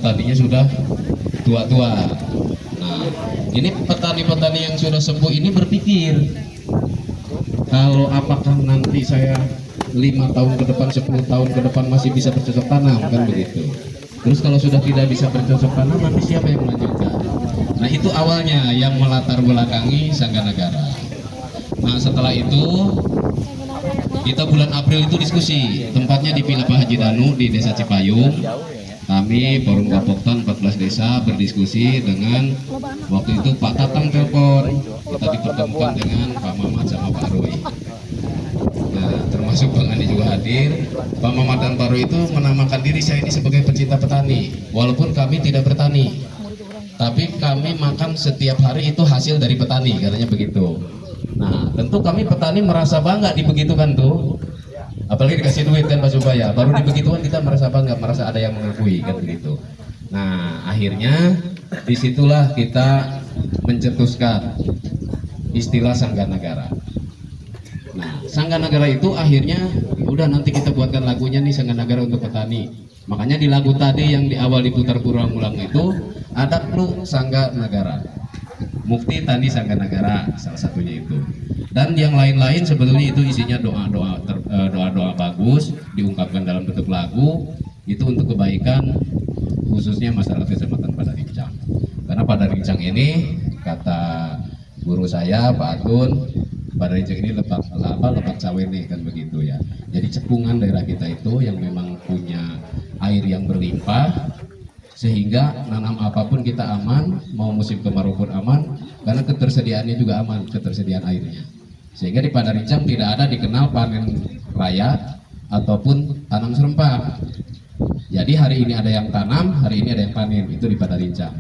petaninya sudah tua-tua. Nah, ini petani-petani yang sudah sepuh ini berpikir, kalau apakah nanti saya 5 tahun ke depan, 10 tahun ke depan masih bisa bercocok tanam, kan begitu. Terus kalau sudah tidak bisa bercocok tanam, nanti siapa yang melanjutkan? Nah, itu awalnya yang melatar belakangi Sangga Negara. Nah, setelah itu kita bulan April itu diskusi, tempatnya di Villa Pak Haji Danu di Desa Cipayung. Kami Forum Gapoktan 14 desa berdiskusi dengan waktu itu Pak Tatang telepon, kita dipertemukan dengan Pak Mamat sama Pak Roy. Nah, termasuk Bang Andi juga hadir. Pak Mamat dan Pak Roy itu menamakan diri saya ini sebagai pecinta petani, walaupun kami tidak bertani, tapi kami makan setiap hari itu hasil dari petani, katanya begitu. Nah, tentu kami petani merasa bangga dibegitukan tuh. Apalagi dikasih duit kan Pak Supaya, baru dibegitukan kita merasa bangga, merasa ada yang mengakui kan begitu. Nah, akhirnya disitulah kita mencetuskan istilah Sangga Negara. Nah, Sangga Negara itu akhirnya udah nanti kita buatkan lagunya nih, Sangga Negara untuk petani. Makanya di lagu tadi yang di awal diputar berulang-ulang itu ada kru Sangga Negara, Mufti Tani Sangga Negara, salah satunya itu. Dan yang lain-lain sebetulnya itu isinya doa-doa bagus diungkapkan dalam bentuk lagu, itu untuk kebaikan khususnya masyarakat Kecamatan Padarincang. Karena Padarincang ini kata guru saya Pak Atun, Padarincang ini lebat sawit nih kan begitu ya. Jadi cekungan daerah kita itu yang memang punya air yang berlimpah, sehingga nanam apapun kita aman, mau musim kemarau pun aman, karena ketersediaannya juga aman, ketersediaan airnya. Sehingga di Padarincang tidak ada dikenal panen raya ataupun tanam serempak. Jadi hari ini ada yang tanam, hari ini ada yang panen, itu di Padarincang.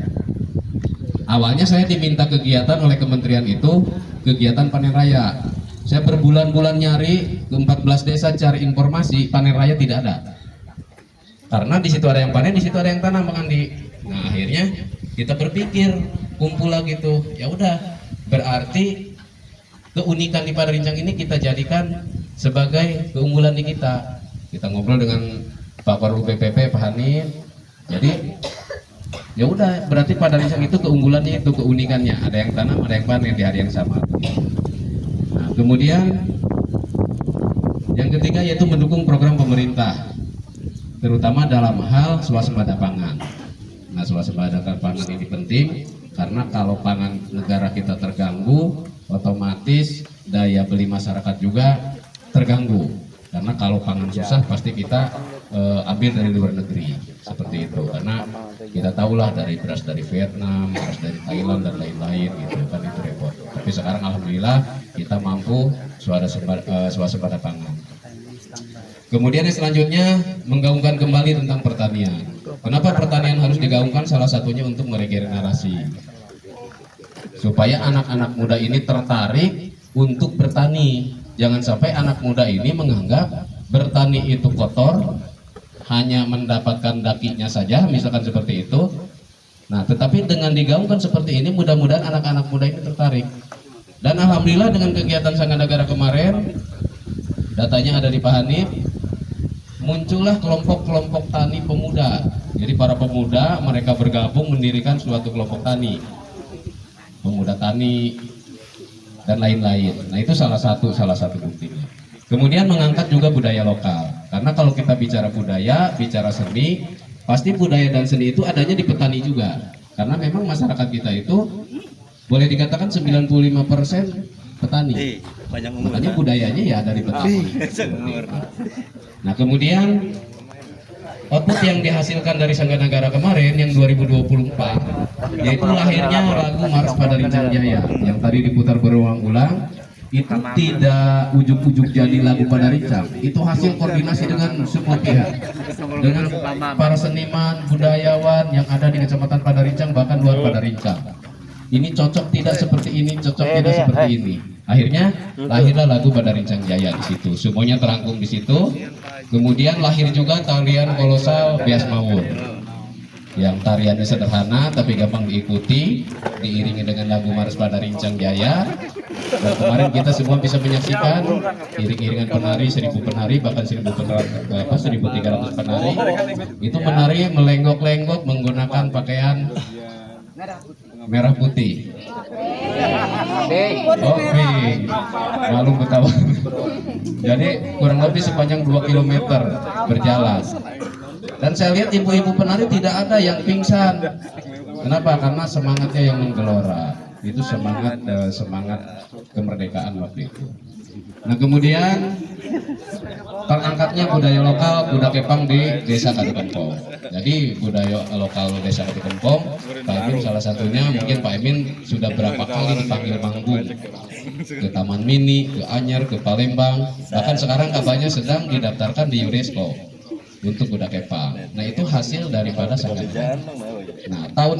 Awalnya saya diminta kegiatan oleh kementerian itu, kegiatan panen raya. Saya berbulan-bulan nyari ke 14 desa cari informasi, panen raya tidak ada. Karena di situ ada yang panen, di situ ada yang tanam, Bang Andi. Nah, akhirnya kita berpikir, kumpul lagi tuh. Ya udah, berarti keunikan di Padarincang ini kita jadikan sebagai keunggulan di kita. Kita ngobrol dengan Pak Paru BPP, Pak Hanif. Jadi ya udah, berarti Padarincang itu keunggulannya itu, keunikannya. Ada yang tanam, ada yang panen di hari yang sama. Nah, kemudian yang ketiga yaitu mendukung program pemerintah, terutama dalam hal swasembada pangan. Nah, swasembada pangan ini penting karena kalau pangan negara kita terganggu, otomatis daya beli masyarakat juga terganggu. Karena kalau pangan susah pasti kita ambil dari luar negeri, seperti itu. Karena kita tahulah dari beras dari Vietnam, beras dari Thailand dan lain-lain gitu kan, itu repot. Tapi sekarang alhamdulillah kita mampu swasembada pangan. Kemudian yang selanjutnya menggaungkan kembali tentang pertanian. Kenapa pertanian harus digaungkan? Salah satunya untuk meregenerasi, supaya anak-anak muda ini tertarik untuk bertani. Jangan sampai anak muda ini menganggap bertani itu kotor, hanya mendapatkan dakinya saja, misalkan seperti itu. Nah, tetapi dengan digaungkan seperti ini, mudah-mudahan anak-anak muda ini tertarik. Dan alhamdulillah dengan kegiatan Sangga Negara kemarin, datanya ada di Pak Hanif, muncullah kelompok-kelompok tani pemuda. Jadi para pemuda mereka bergabung mendirikan suatu kelompok tani, pemuda tani dan lain-lain. Nah, itu salah satu buktinya. Kemudian mengangkat juga budaya lokal. Karena kalau kita bicara budaya, bicara seni, pasti budaya dan seni itu adanya di petani juga. Karena memang masyarakat kita itu boleh dikatakan 95% petani. Makanya budayanya ya dari petani. Nah, kemudian output yang dihasilkan dari Sangga Negara kemarin yang 2024 yaitu lahirnya lagu Mars Padarincang Jaya yang tadi diputar berulang-ulang. Itu tidak ujuk-ujuk jadi lagu Padarincang, itu hasil koordinasi dengan semua pihak, dengan para seniman, budayawan yang ada di Kecamatan Padarincang, bahkan luar Padarincang. Ini cocok tidak seperti ini, cocok tidak seperti ini. Akhirnya lahirlah lagu Padarincang Jaya di situ. Semuanya terangkum di situ. Kemudian lahir juga tarian kolosal Bias Mawur, yang tariannya sederhana tapi gampang diikuti, diiringi dengan lagu Mars Padarincang Jaya. Dan kemarin kita semua bisa menyaksikan iring-iringan penari, 1000 penari, bahkan 1300 penari itu menari melenggok-lenggok menggunakan berpakaian merah putih. Oh, pink. Malu Betawi. Jadi kurang lebih sepanjang 2 km berjalan. Dan saya lihat ibu-ibu penari tidak ada yang pingsan. Kenapa? Karena semangatnya yang menggelora. Itu semangat kemerdekaan waktu itu. Nah kemudian pengangkatnya budaya lokal Kuda Kepang di Desa Kadukempong. Jadi budaya lokal Desa Kadukempong, Pak Emin salah satunya, mungkin Pak Emin sudah berapa kali dipanggil manggung ke Taman Mini, ke Anyer, ke Palembang, bahkan sekarang kabarnya sedang didaftarkan di UNESCO untuk Kuda Kepang. Nah itu hasil daripada sangat. Nah tahun